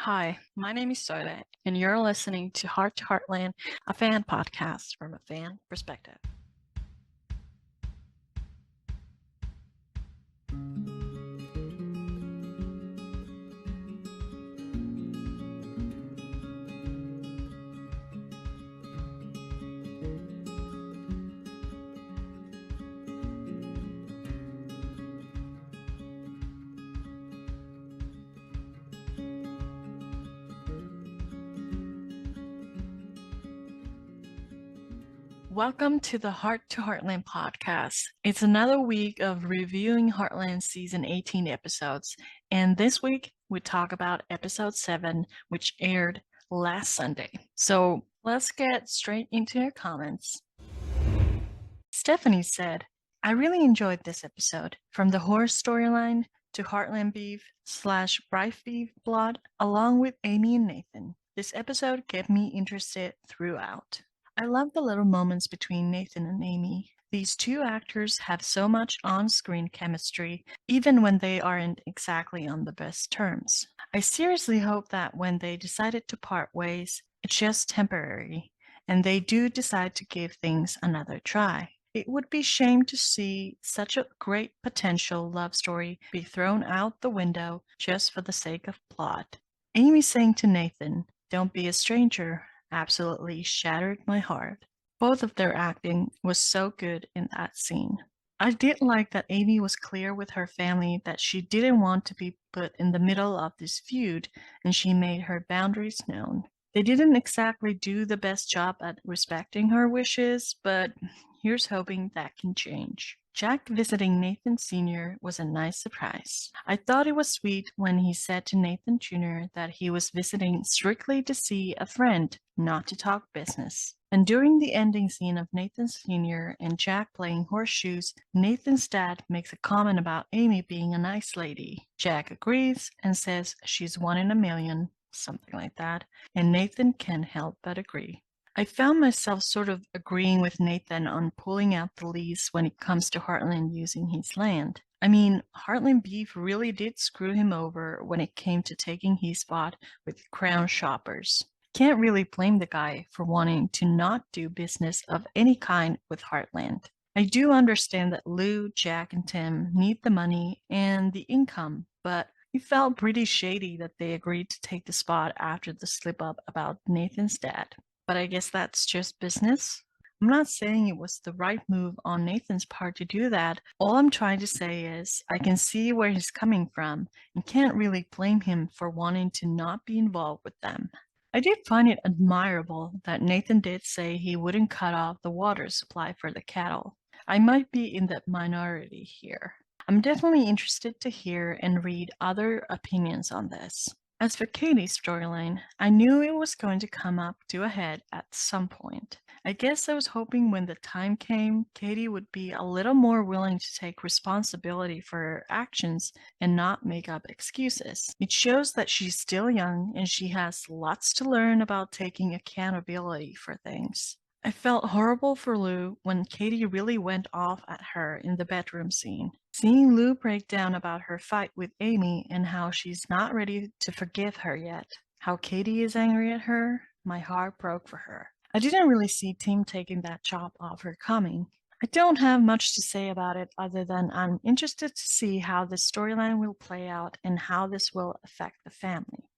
Hi, my name is Soile, and you're listening to Heart to Heartland, a fan podcast from a fan perspective. Welcome to the Heart to Heartland podcast. It's another week of reviewing Heartland season 18 episodes, and this week we talk about episode 7, which aired last Sunday. So let's get straight into your comments. Stephanie said, I really enjoyed this episode, from the horse storyline to Heartland beef / Rife beef blood, along with Amy and Nathan. This episode kept me interested throughout. I love the little moments between Nathan and Amy. These two actors have so much on-screen chemistry, even when they aren't exactly on the best terms. I seriously hope that when they decided to part ways, it's just temporary, and they do decide to give things another try. It would be shame to see such a great potential love story be thrown out the window just for the sake of plot. Amy saying to Nathan, "Don't be a stranger," absolutely shattered my heart. Both of their acting was so good in that scene. I did like that Amy was clear with her family that she didn't want to be put in the middle of this feud, and she made her boundaries known. They didn't exactly do the best job at respecting her wishes, but here's hoping that can change. Jack visiting Nathan Sr. was a nice surprise. I thought it was sweet when he said to Nathan Jr. that he was visiting strictly to see a friend, not to talk business. And during the ending scene of Nathan Sr. and Jack playing horseshoes, Nathan's dad makes a comment about Amy being a nice lady. Jack agrees and says she's one in a million, something like that, and Nathan can't help but agree. I found myself sort of agreeing with Nathan on pulling out the lease when it comes to Heartland using his land. I mean, Heartland Beef really did screw him over when it came to taking his spot with Crown Shoppers. Can't really blame the guy for wanting to not do business of any kind with Heartland. I do understand that Lou, Jack, and Tim need the money and the income, but it felt pretty shady that they agreed to take the spot after the slip up about Nathan's dad. But I guess that's just business. I'm not saying it was the right move on Nathan's part to do that. All I'm trying to say is I can see where he's coming from and can't really blame him for wanting to not be involved with them. I did find it admirable that Nathan did say he wouldn't cut off the water supply for the cattle. I might be in the minority here. I'm definitely interested to hear and read other opinions on this. As for Katie's storyline, I knew it was going to come up to a head at some point. I guess I was hoping when the time came, Katie would be a little more willing to take responsibility for her actions and not make up excuses. It shows that she's still young and she has lots to learn about taking accountability for things. I felt horrible for Lou when Katie really went off at her in the bedroom scene. Seeing Lou break down about her fight with Amy and how she's not ready to forgive her yet, how Katie is angry at her, my heart broke for her. I didn't really see Tim taking that chop off her coming. I don't have much to say about it other than I'm interested to see how this storyline will play out and how this will affect the family.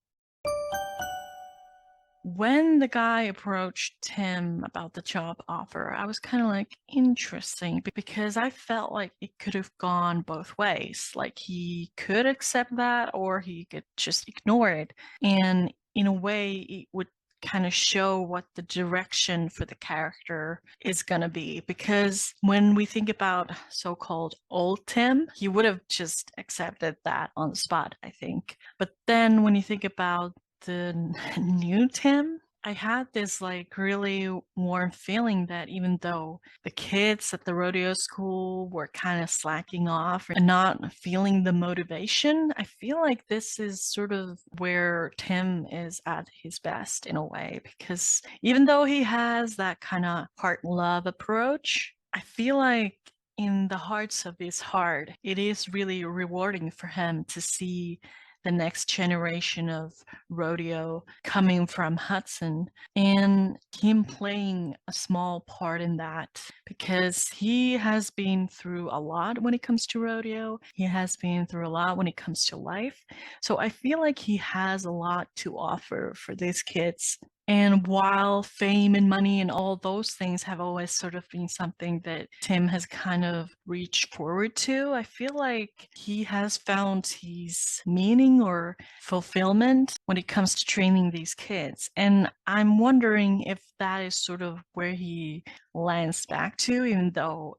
When the guy approached Tim about the job offer, I was kind of like, interesting, because I felt like it could have gone both ways. Like he could accept that or he could just ignore it. And in a way, it would kind of show what the direction for the character is going to be. Because when we think about so-called old Tim, he would have just accepted that on the spot, I think. But then when you think about the new Tim, I had this like really warm feeling that even though the kids at the rodeo school were kind of slacking off and not feeling the motivation, I feel like this is sort of where Tim is at his best in a way, because even though he has that kind of heart love approach, I feel like in the hearts of his heart, it is really rewarding for him to see the next generation of rodeo coming from Hudson, and him playing a small part in that because he has been through a lot when it comes to rodeo. He has been through a lot when it comes to life. So I feel like he has a lot to offer for these kids. And while fame and money and all those things have always sort of been something that Tim has kind of reached forward to, I feel like he has found his meaning or fulfillment when it comes to training these kids. And I'm wondering if that is sort of where he lands back to, even though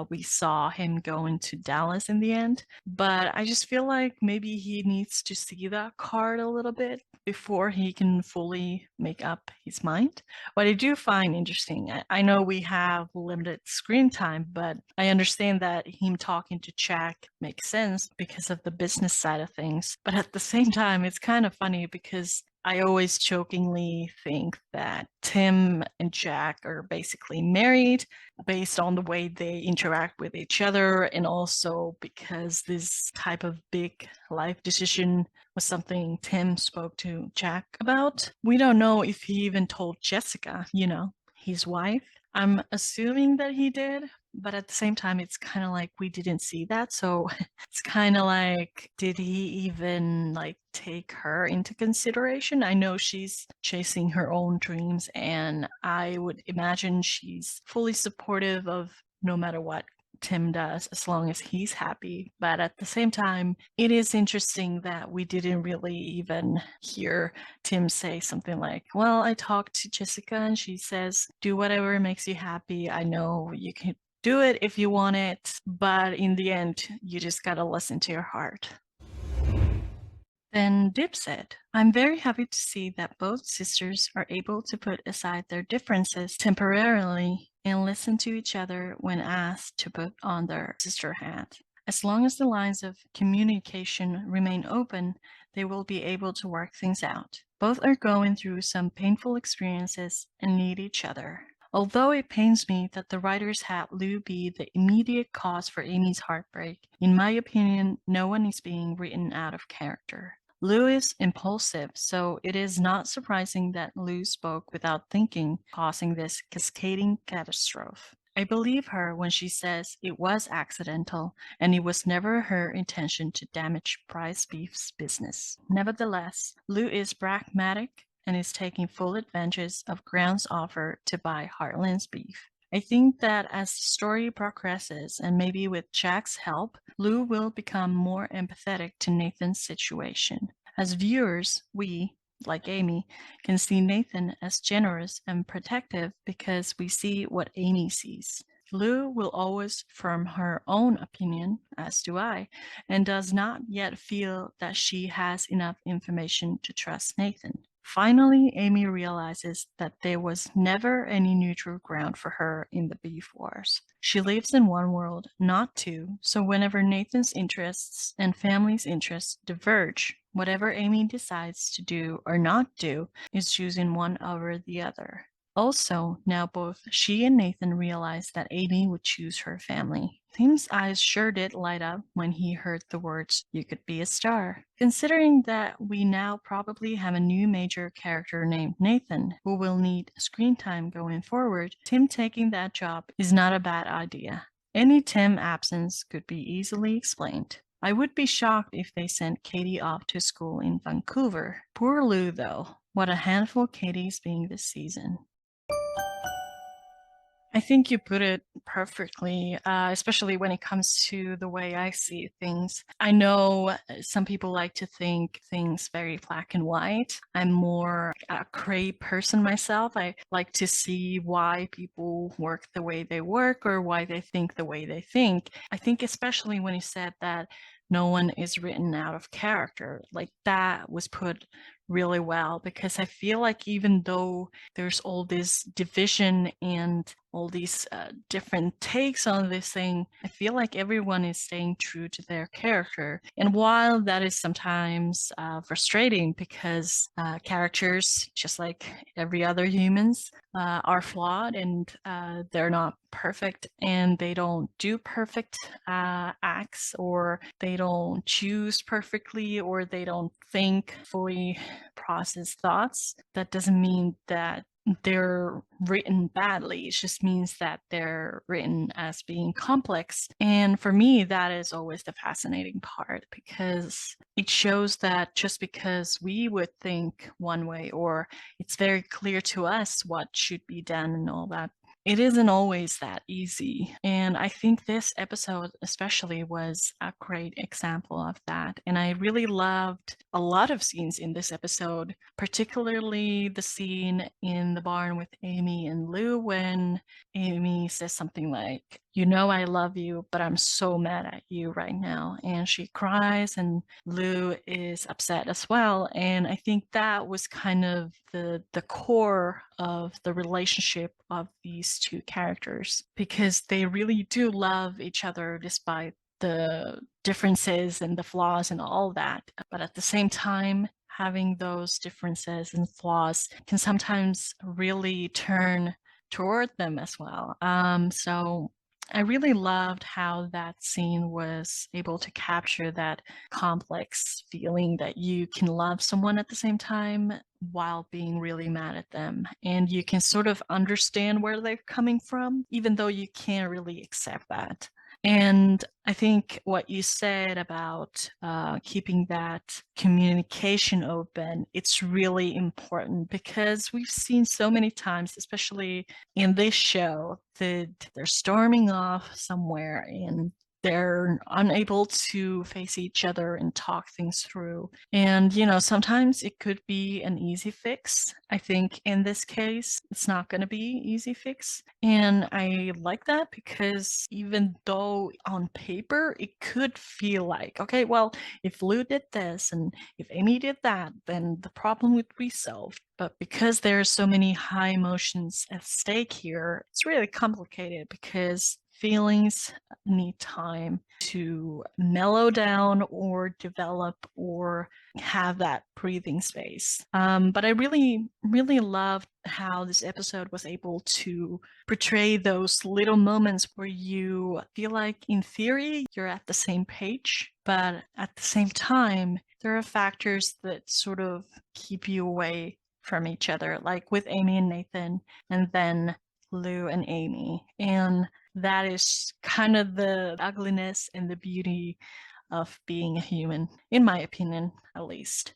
we saw him go into Dallas in the end. But I just feel like maybe he needs to see that card a little bit before he can fully make up his mind. What I do find interesting, I know we have limited screen time, but I understand that him talking to Jack makes sense because of the business side of things. But at the same time, it's kind of funny because I always jokingly think that Tim and Jack are basically married based on the way they interact with each other, and also because this type of big life decision was something Tim spoke to Jack about. We don't know if he even told Jessica, his wife. I'm assuming that he did, but at the same time, it's kind of like we didn't see that. So it's kind of like, did he even take her into consideration? I know she's chasing her own dreams, and I would imagine she's fully supportive of no matter what Tim does as long as he's happy. But at the same time, it is interesting that we didn't really even hear Tim say something like, well, I talked to Jessica and she says, do whatever makes you happy. I know you can do it if you want it, but in the end, you just gotta listen to your heart. Then Dip said, I'm very happy to see that both sisters are able to put aside their differences temporarily and listen to each other when asked to put on their sister hat. As long as the lines of communication remain open, they will be able to work things out. Both are going through some painful experiences and need each other. Although it pains me that the writers had Lou be the immediate cause for Amy's heartbreak, in my opinion, no one is being written out of character. Lou is impulsive, so it is not surprising that Lou spoke without thinking, causing this cascading catastrophe. I believe her when she says it was accidental and it was never her intention to damage Price Beef's business. Nevertheless, Lou is pragmatic and is taking full advantage of Ground's offer to buy Heartland's beef. I think that as the story progresses, and maybe with Jack's help, Lou will become more empathetic to Nathan's situation. As viewers, we, like Amy, can see Nathan as generous and protective because we see what Amy sees. Lou will always form her own opinion, as do I, and does not yet feel that she has enough information to trust Nathan. Finally, Amy realizes that there was never any neutral ground for her in the beef wars. She lives in one world, not two, so whenever Nathan's interests and family's interests diverge, whatever Amy decides to do or not do is choosing one over the other. Also, now both she and Nathan realize that Amy would choose her family. Tim's eyes sure did light up when he heard the words, "You could be a star." Considering that we now probably have a new major character named Nathan, who will need screen time going forward, Tim taking that job is not a bad idea. Any Tim absence could be easily explained. I would be shocked if they sent Katie off to school in Vancouver. Poor Lou, though. What a handful Katie's being this season. I think you put it perfectly, especially when it comes to the way I see things. I know some people like to think things very black and white. I'm more a gray person myself. I like to see why people work the way they work or why they think the way they think. I think especially when you said that no one is written out of character, like that was put really well, because I feel like even though there's all this division and all these different takes on this thing, I feel like everyone is staying true to their character. And while that is sometimes frustrating because characters, just like every other humans, are flawed and they're not perfect and they don't do perfect acts, or they don't choose perfectly, or they don't think fully process thoughts, that doesn't mean that they're written badly. It just means that they're written as being complex. And for me, that is always the fascinating part, because it shows that just because we would think one way, or it's very clear to us what should be done and all that, it isn't always that easy. And I think this episode especially was a great example of that. And I really loved a lot of scenes in this episode, particularly the scene in the barn with Amy and Lou when Amy says something like, "You know I love you, but I'm so mad at you right now." And she cries, and Lou is upset as well. And I think that was kind of the core of the relationship of these two characters, because they really do love each other despite the differences and the flaws and all that. But at the same time, having those differences and flaws can sometimes really turn toward them as well. So I really loved how that scene was able to capture that complex feeling that you can love someone at the same time while being really mad at them. And you can sort of understand where they're coming from, even though you can't really accept that. And I think what you said about keeping that communication open, it's really important, because we've seen so many times, especially in this show, that they're storming off somewhere and they're unable to face each other and talk things through. And, sometimes it could be an easy fix. I think in this case, it's not going to be easy fix. And I like that, because even though on paper it could feel like, okay, well, if Lou did this and if Amy did that, then the problem would be solved. But because there are so many high emotions at stake here, it's really complicated, because feelings need time to mellow down or develop or have that breathing space. But I really, really loved how this episode was able to portray those little moments where you feel like, in theory, you're at the same page, but at the same time, there are factors that sort of keep you away from each other, like with Amy and Nathan, and then Lou and Amy. And that is kind of the ugliness and the beauty of being a human, in my opinion, at least.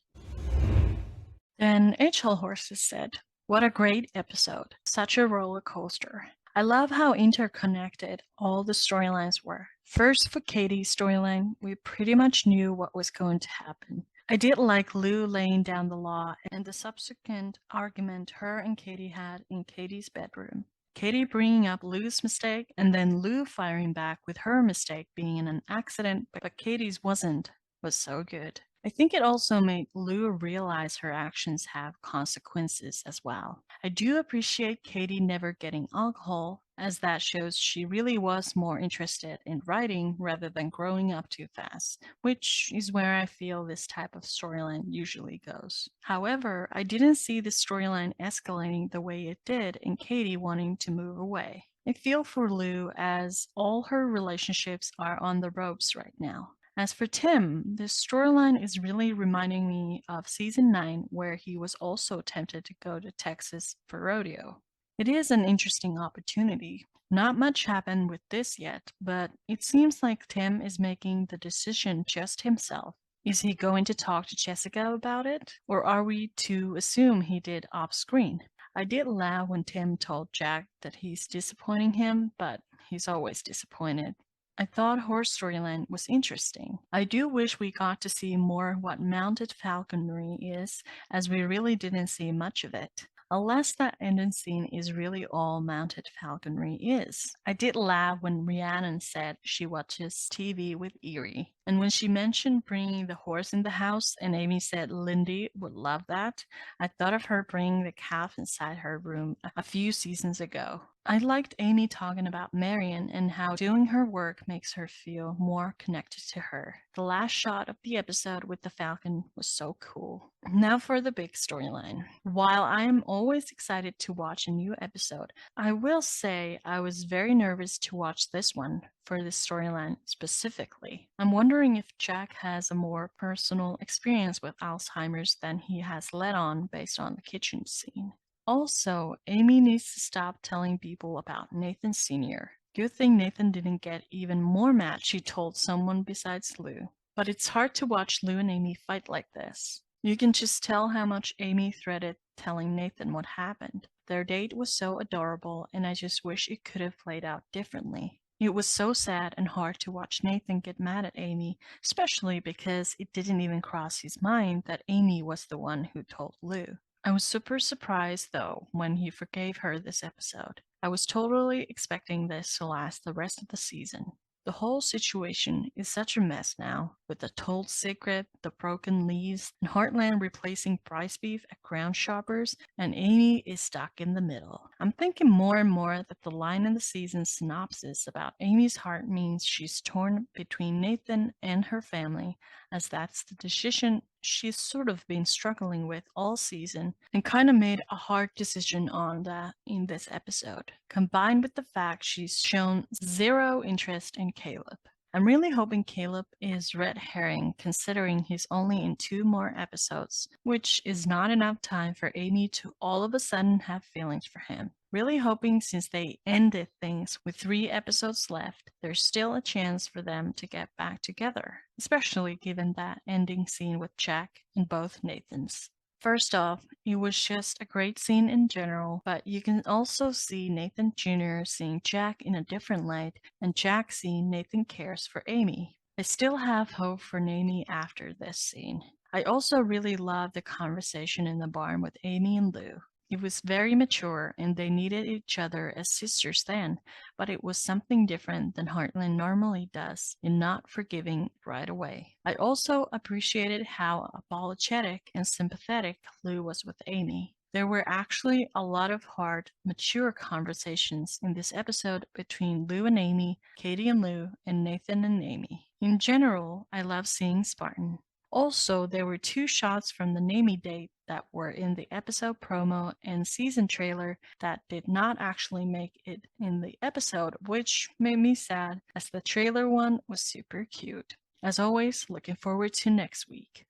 Then H.L. Horses said, "What a great episode. Such a roller coaster. I love how interconnected all the storylines were. First, for Katie's storyline, we pretty much knew what was going to happen. I did like Lou laying down the law and the subsequent argument her and Katie had in Katie's bedroom. Katie bringing up Lou's mistake, and then Lou firing back with her mistake being an accident, but Katie's wasn't, was so good. I think it also made Lou realize her actions have consequences as well. I do appreciate Katie never getting alcohol, as that shows she really was more interested in writing rather than growing up too fast, which is where I feel this type of storyline usually goes. However, I didn't see the storyline escalating the way it did and Katie wanting to move away. I feel for Lou, as all her relationships are on the ropes right now. As for Tim, this storyline is really reminding me of season 9, where he was also tempted to go to Texas for rodeo. It is an interesting opportunity. Not much happened with this yet, but it seems like Tim is making the decision just himself. Is he going to talk to Jessica about it, or are we to assume he did off screen? I did laugh when Tim told Jack that he's disappointing him, but he's always disappointed. I thought horse storyline was interesting. I do wish we got to see more what mounted falconry is, as we really didn't see much of it. Unless that ending scene is really all mounted falconry is. I did laugh when Rhiannon said she watches TV with Erie. And when she mentioned bringing the horse in the house and Amy said Lindy would love that, I thought of her bringing the calf inside her room a few seasons ago. I liked Amy talking about Marion and how doing her work makes her feel more connected to her. The last shot of the episode with the Falcon was so cool. Now for the big storyline. While I am always excited to watch a new episode, I will say I was very nervous to watch this one for this storyline specifically. I'm wondering if Jack has a more personal experience with Alzheimer's than he has let on based on the kitchen scene. Also, Amy needs to stop telling people about Nathan Sr. Good thing Nathan didn't get even more mad she told someone besides Lou. But it's hard to watch Lou and Amy fight like this. You can just tell how much Amy dreaded telling Nathan what happened. Their date was so adorable, and I just wish it could have played out differently. It was so sad and hard to watch Nathan get mad at Amy, especially because it didn't even cross his mind that Amy was the one who told Lou. I was super surprised, though, when he forgave her this episode. I was totally expecting this to last the rest of the season. The whole situation is such a mess now, with the told secret, the broken leaves, and Heartland replacing price beef at Ground Shoppers, and Amy is stuck in the middle. I'm thinking more and more that the line in the season synopsis about Amy's heart means she's torn between Nathan and her family, as that's the decision she's sort of been struggling with all season and kind of made a hard decision on that in this episode, combined with the fact she's shown zero interest in Caleb. I'm really hoping Caleb is red herring considering he's only in 2 more episodes, which is not enough time for Amy to all of a sudden have feelings for him. Really hoping since they ended things with 3 episodes left, there's still a chance for them to get back together, especially given that ending scene with Jack and both Nathans. First off, it was just a great scene in general, but you can also see Nathan Jr. seeing Jack in a different light and Jack seeing Nathan cares for Amy. I still have hope for Amy after this scene. I also really love the conversation in the barn with Amy and Lou. It was very mature and they needed each other as sisters then, but it was something different than Heartland normally does in not forgiving right away. I also appreciated how apologetic and sympathetic Lou was with Amy. There were actually a lot of hard, mature conversations in this episode between Lou and Amy, Katie and Lou, and Nathan and Amy. In general, I love seeing Spartan. Also, there were 2 shots from the Namie date that were in the episode promo and season trailer that did not actually make it in the episode, which made me sad as the trailer one was super cute. As always, looking forward to next week.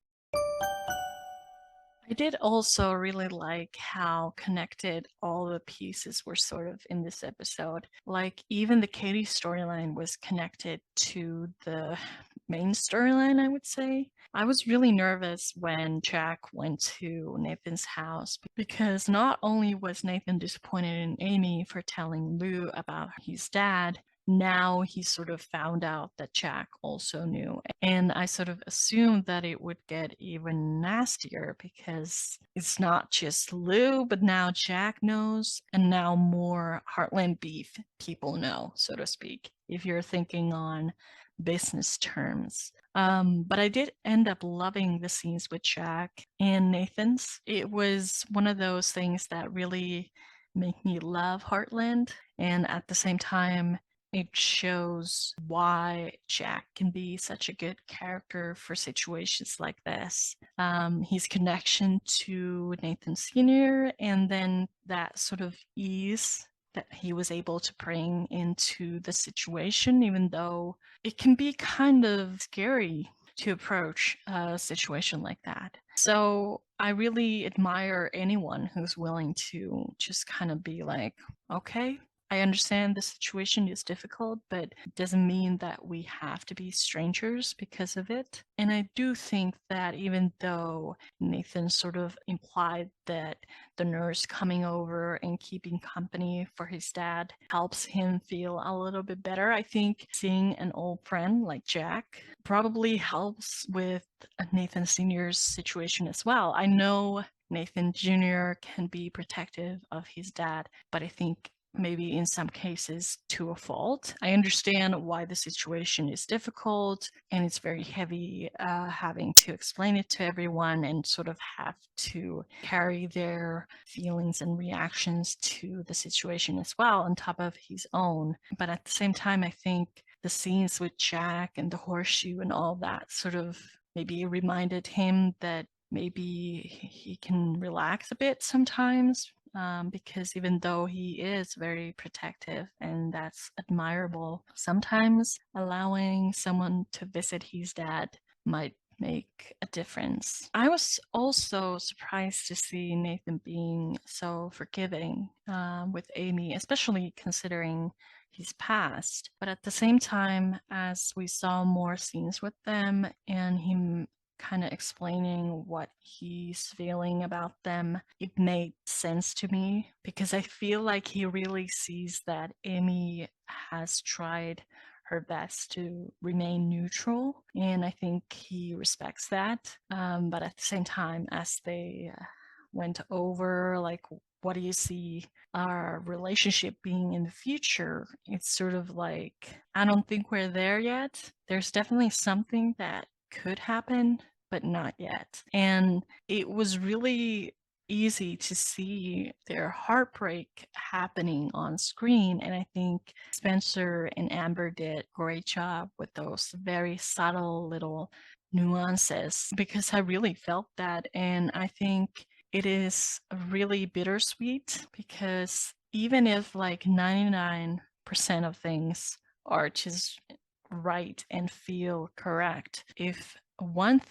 I did also really like how connected all the pieces were sort of in this episode. Like, even the Katie storyline was connected to the main storyline, I would say. I was really nervous when Jack went to Nathan's house because not only was Nathan disappointed in Amy for telling Lou about his dad, now he sort of found out that Jack also knew. And I sort of assumed that it would get even nastier because it's not just Lou, but now Jack knows, and now more Heartland beef people know, so to speak, if you're thinking on business terms. But I did end up loving the scenes with Jack and Nathan's. It was one of those things that really make me love Heartland, and at the same time, it shows why Jack can be such a good character for situations like this. His connection to Nathan Sr., and then that sort of ease that he was able to bring into the situation, even though it can be kind of scary to approach a situation like that. So I really admire anyone who's willing to just kind of be like, okay, I understand the situation is difficult, but it doesn't mean that we have to be strangers because of it. And I do think that even though Nathan sort of implied that the nurse coming over and keeping company for his dad helps him feel a little bit better, I think seeing an old friend like Jack probably helps with Nathan Sr.'s situation as well. I know Nathan Jr. can be protective of his dad, but I think maybe in some cases to a fault. I understand why the situation is difficult and it's very heavy having to explain it to everyone and sort of have to carry their feelings and reactions to the situation as well on top of his own. But at the same time, I think the scenes with Jack and the horseshoe and all that sort of maybe reminded him that maybe he can relax a bit sometimes, because even though he is very protective and that's admirable, sometimes allowing someone to visit his dad might make a difference. I was also surprised to see Nathan being so forgiving with Amy, especially considering his past. But at the same time, as we saw more scenes with them and him kind of explaining what he's feeling about them, it made sense to me because I feel like he really sees that Amy has tried her best to remain neutral, and I think he respects that. But at the same time, as they went over, like, what do you see our relationship being in the future? It's sort of like, I don't think we're there yet. There's definitely something that could happen, but not yet. And it was really easy to see their heartbreak happening on screen. And I think Spencer and Amber did a great job with those very subtle little nuances because I really felt that. And I think it is really bittersweet because even if like 99% of things are just right and feel correct, if one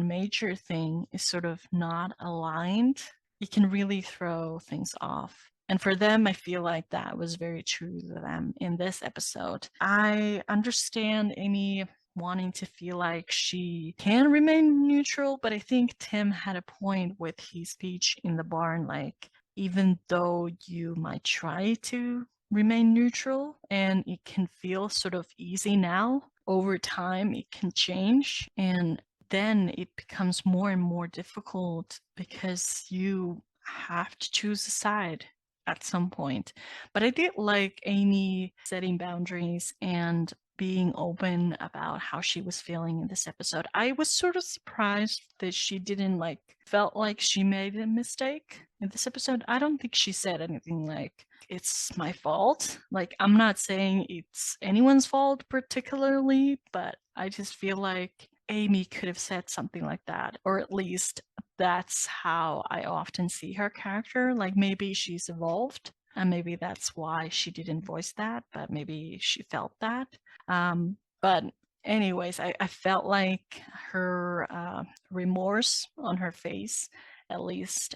major thing is sort of not aligned, it can really throw things off. And for them, I feel like that was very true to them in this episode. I understand Amy wanting to feel like she can remain neutral, but I think Tim had a point with his speech in the barn, like, even though you might try to remain neutral and it can feel sort of easy now, over time it can change, and then it becomes more and more difficult because you have to choose a side at some point. But I did like Amy setting boundaries and being open about how she was feeling in this episode. I was sort of surprised that she didn't felt like she made a mistake in this episode. I don't think she said anything like, it's my fault. Like, I'm not saying it's anyone's fault particularly, but I just feel like Amy could have said something like that, or at least that's how I often see her character. Like, maybe she's evolved and maybe that's why she didn't voice that, but maybe she felt that. But anyways, I felt like her remorse on her face at least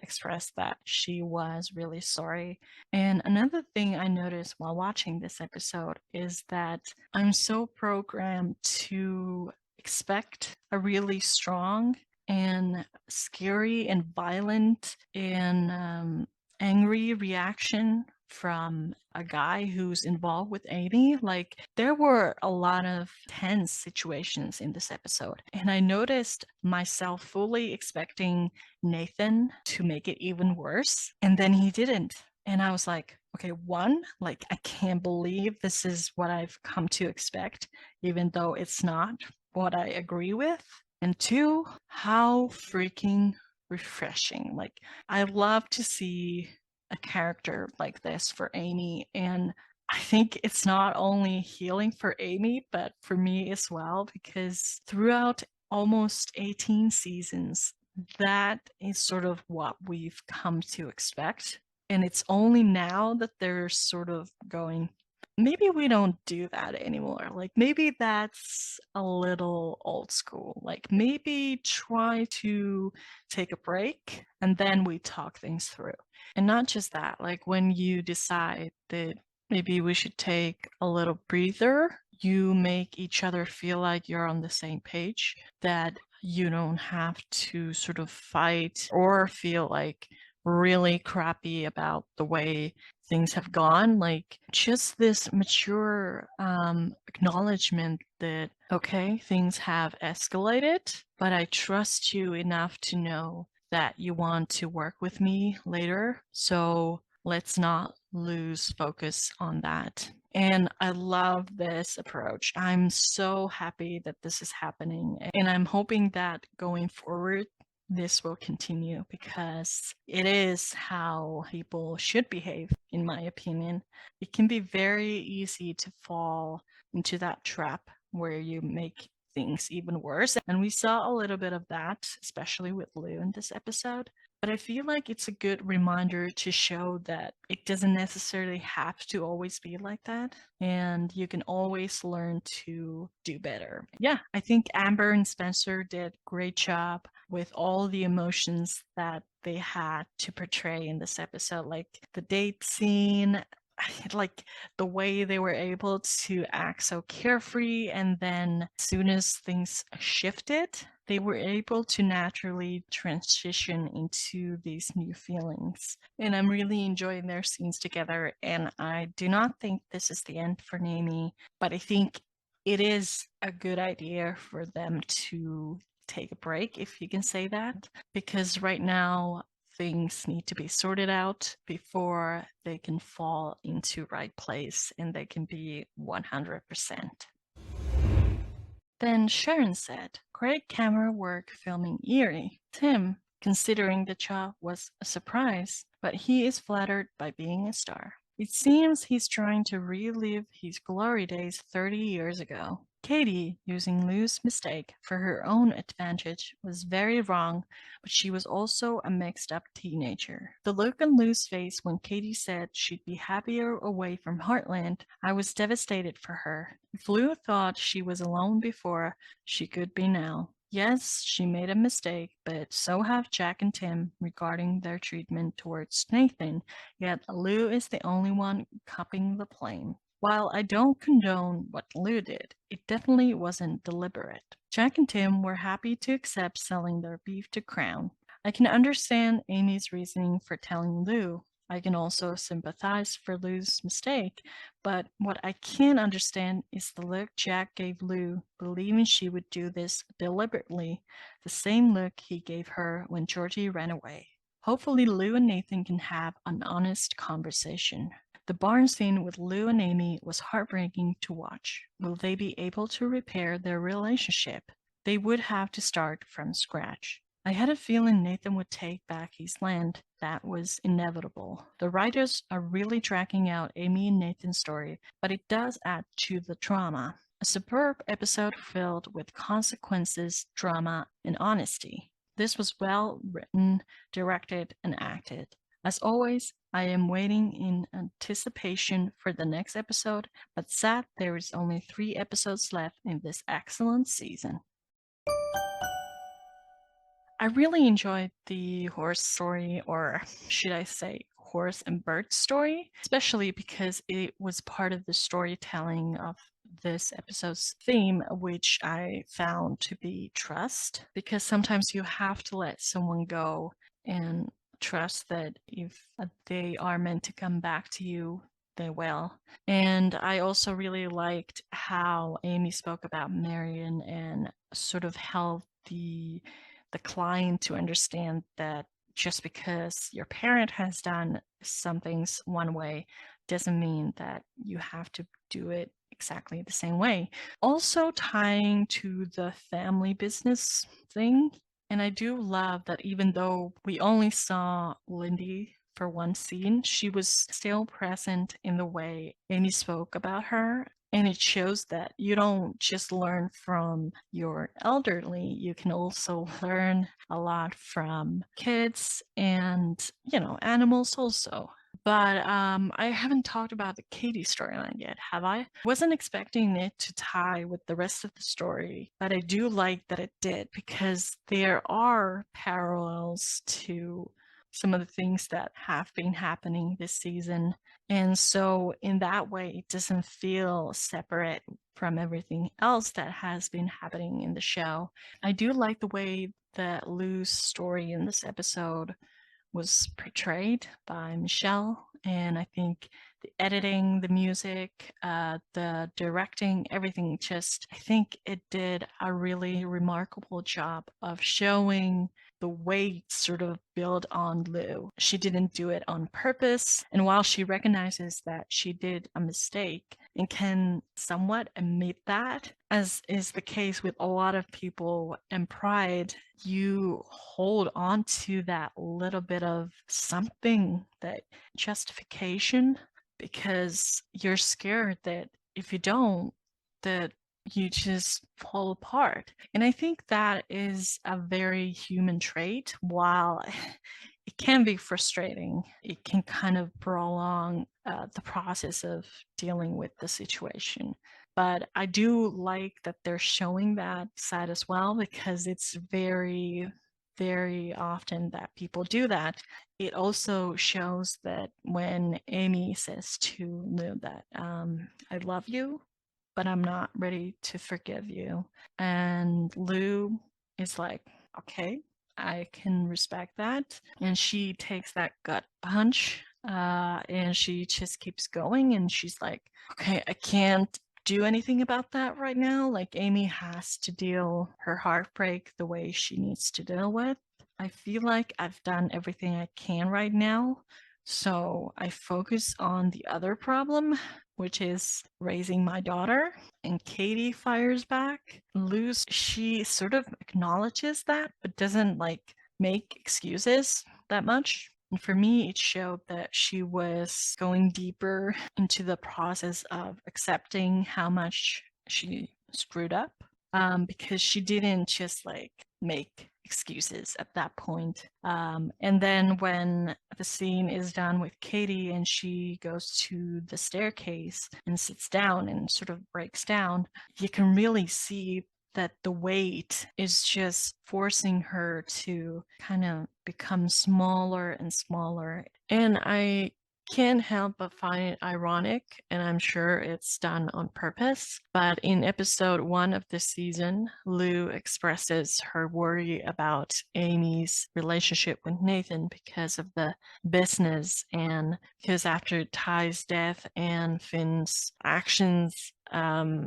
expressed that she was really sorry. And another thing I noticed while watching this episode is that I'm so programmed to expect a really strong and scary and violent and angry reaction from a guy who's involved with Amy. Like, there were a lot of tense situations in this episode, and I noticed myself fully expecting Nathan to make it even worse, and then he didn't. And I was like, okay, one, like, I can't believe this is what I've come to expect, even though it's not what I agree with. And two, how freaking refreshing. Like, I love to see a character like this for Amy, and I think it's not only healing for Amy, but for me as well, because throughout almost 18 seasons, that is sort of what we've come to expect. And it's only now that they're sort of going, maybe we don't do that anymore. Like, maybe that's a little old school. Like, maybe try to take a break and then we talk things through. And not just that, like, when you decide that maybe we should take a little breather, you make each other feel like you're on the same page, that you don't have to sort of fight or feel like really crappy about the way things have gone. Like, just this mature acknowledgement that, okay, things have escalated, but I trust you enough to know that you want to work with me later. So let's not lose focus on that. And I love this approach. I'm so happy that this is happening. And I'm hoping that going forward, this will continue because it is how people should behave, in my opinion. It can be very easy to fall into that trap where you make things even worse. And we saw a little bit of that, especially with Lou in this episode. But I feel like it's a good reminder to show that it doesn't necessarily have to always be like that. And you can always learn to do better. Yeah, I think Amber and Spencer did a great job with all the emotions that they had to portray in this episode, like the date scene, like the way they were able to act so carefree, and then as soon as things shifted, they were able to naturally transition into these new feelings. And I'm really enjoying their scenes together. And I do not think this is the end for Naomi, but I think it is a good idea for them to take a break, if you can say that, because right now things need to be sorted out before they can fall into right place and they can be 100%. Then Sharon said, "Great camera work filming Erie. Tim, considering the job was a surprise, but he is flattered by being a star. It seems he's trying to relive his glory days 30 years ago." Katie, using Lou's mistake for her own advantage, was very wrong, but she was also a mixed up teenager. The look on Lou's face when Katie said she'd be happier away from Heartland, I was devastated for her. If Lou thought she was alone before, she could be now. Yes, she made a mistake, but so have Jack and Tim regarding their treatment towards Nathan, yet Lou is the only one copying the blame. While I don't condone what Lou did, it definitely wasn't deliberate. Jack and Tim were happy to accept selling their beef to Crown. I can understand Amy's reasoning for telling Lou. I can also sympathize for Lou's mistake, but what I can't understand is the look Jack gave Lou, believing she would do this deliberately, the same look he gave her when Georgie ran away. Hopefully Lou and Nathan can have an honest conversation. The barn scene with Lou and Amy was heartbreaking to watch. Will they be able to repair their relationship? They would have to start from scratch. I had a feeling Nathan would take back his land. That was inevitable. The writers are really dragging out Amy and Nathan's story, but it does add to the drama. A superb episode filled with consequences, drama, and honesty. This was well written, directed, and acted. As always, I am waiting in anticipation for the next episode, but sad there is only 3 episodes left in this excellent season. I really enjoyed the horse story, or should I say horse and bird story, especially because it was part of the storytelling of this episode's theme, which I found to be trust, because sometimes you have to let someone go and trust that if they are meant to come back to you, they will. And I also really liked how Amy spoke about Marion and sort of helped the client to understand that just because your parent has done some things one way doesn't mean that you have to do it exactly the same way. Also tying to the family business thing. And I do love that even though we only saw Lindy for one scene, she was still present in the way Amy spoke about her. And it shows that you don't just learn from your elderly, you can also learn a lot from kids and, animals also. But I haven't talked about the Katie storyline yet, have I? Wasn't expecting it to tie with the rest of the story, but I do like that it did because there are parallels to some of the things that have been happening this season. And so, in that way, it doesn't feel separate from everything else that has been happening in the show. I do like the way that Lou's story in this episode was portrayed by Michelle, and I think the editing, the music, the directing, everything I think it did a really remarkable job of showing the weight sort of built on Lou. She didn't do it on purpose. And while she recognizes that she did a mistake and can somewhat admit that, as is the case with a lot of people and pride, you hold on to that little bit of something, that justification, because you're scared that if you don't, that you just fall apart. And I think that is a very human trait. While it can be frustrating, it can kind of prolong the process of dealing with the situation. But I do like that they're showing that side as well, because it's very, very often that people do that. It also shows that when Amy says to Lou that, I love you, but I'm not ready to forgive you. And Lou is like, okay, I can respect that. And she takes that gut punch, and she just keeps going. And she's like, okay, I can't do anything about that right now. Like, Amy has to deal her heartbreak the way she needs to deal with. I feel like I've done everything I can right now. So I focus on the other problem, which is raising my daughter. And Katie fires back. Luz, she sort of acknowledges that, but doesn't like make excuses that much. And for me, it showed that she was going deeper into the process of accepting how much she screwed up, because she didn't just like make excuses at that point. And then when the scene is done with Katie and she goes to the staircase and sits down and sort of breaks down, you can really see that the weight is just forcing her to kind of become smaller and smaller. And I can't help but find it ironic, and I'm sure it's done on purpose. But in episode 1 of this season, Lou expresses her worry about Amy's relationship with Nathan because of the business, and because after Ty's death and Finn's actions,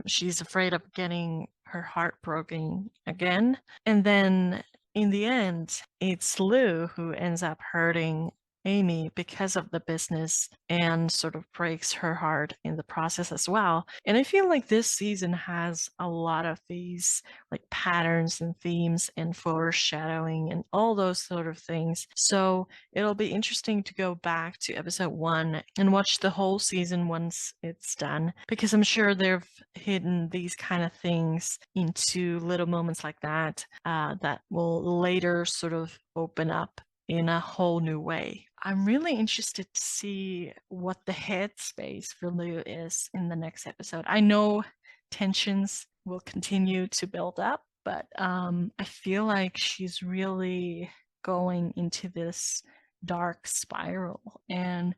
she's afraid of getting her heart broken again. And then in the end, it's Lou who ends up hurting Amy because of the business and sort of breaks her heart in the process as well. And I feel like this season has a lot of these like patterns and themes and foreshadowing and all those sort of things. So it'll be interesting to go back to episode 1 and watch the whole season once it's done, because I'm sure they've hidden these kind of things into little moments like that, that will later sort of open up in a whole new way. I'm really interested to see what the headspace for Lou is in the next episode. I know tensions will continue to build up, but I feel like she's really going into this dark spiral, and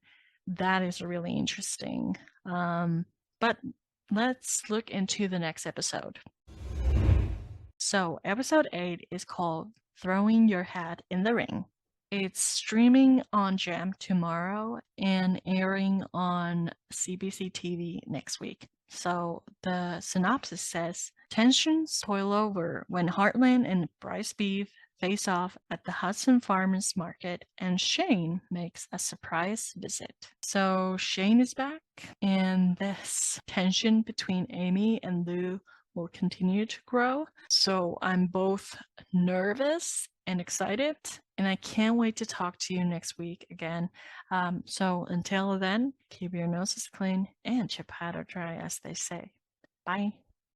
that is really interesting. But let's look into the next episode. So, episode 8 is called Throwing Your Hat in the Ring. It's streaming on Jam tomorrow and airing on CBC TV next week. So the synopsis says, tensions boil over when Heartland and Bryce Beef face off at the Hudson Farmers Market, and Shane makes a surprise visit. So Shane is back, and this tension between Amy and Lou will continue to grow. So I'm both nervous and excited, and I can't wait to talk to you next week again. So until then, keep your noses clean and your powder dry, as they say. Bye.